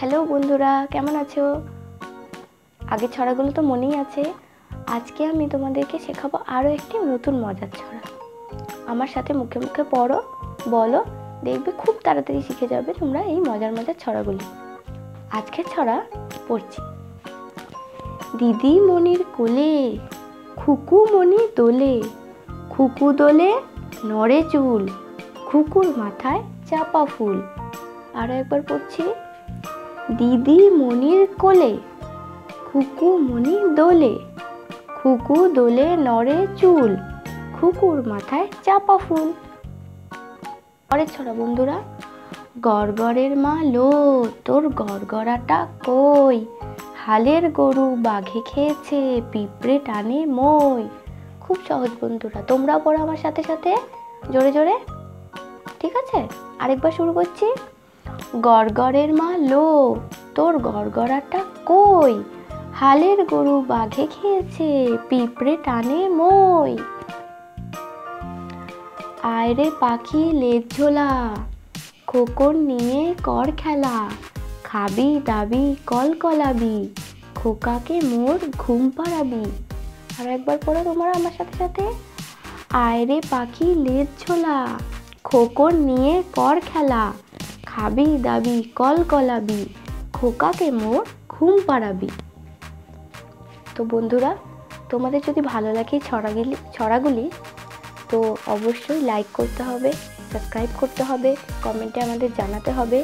Hello বন্ধুরা, কেমন আছো? আগের ছড়াগুলো তো মনেই আছে। আজকে আমি তোমাদেরকে শেখাবো আরও একটি নতুন মজার ছড়া। আমার সাথে মুখে মুখে পড়ো, বলো, দেখবে খুব তাড়াতাড়ি শিখে যাবে তোমরা এই মজার মজার ছড়াগুলি। আজকের ছড়া পড়ছি। দিদিমণির কোলে খুকু মণি দোলে, খুকু দোলে নড়ে চুল, খুকুর মাথায় চাপা ফুল। আরও একবার পড়ছি। দিদিমণির কোলে খুকু মণি দোলে, খুকু দোলে নড়ে চুল, খুকুর মাথায় চাপা ফুল। পরের ছড়া বন্ধুরা। গড়গড়ের মা লো, তোর গড়গড়াটা কই, হালের গরু বাঘে খেয়েছে, পিঁপড়ে টানে মই। খুব সহজ বন্ধুরা, তোমরাও পড়ো আমার সাথে সাথে জোরে জোরে, ঠিক আছে? আরেকবার শুরু করছি। গড়গড়ের মা লো, তোর গড়গড়াটা কই, হালের গরু বাঘে খেয়েছে, পিঁপড়ে টানে মই। আয়রে পাখি লেজ ঝোলা, খোকন নিয়ে কর খেলা, খাবি দাবি কল কলাবি, খোকাকে মোর ঘুম পাড়াবি। আর একবার পড়ো তোমরা আমার সাথে সাথে। আয়রে পাখি লেজ ঝোলা, খোকন নিয়ে কর খেলা, খাবি দাবি কল কলাবি, খোকাকে মোর ঘুম পাড়াবি। তো বন্ধুরা, তোমাদের যদি ভালো লাগে ছড়াগুলি তো অবশ্যই লাইক করতে হবে, সাবস্ক্রাইব করতে হবে, কমেন্টে আমাদের জানাতে হবে।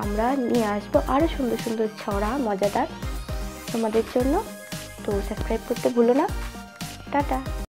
আমরা নিয়ে আসবো আরও সুন্দর সুন্দর ছড়া মজাদার তোমাদের জন্য। তো সাবস্ক্রাইব করতে ভুলো না। টাটা।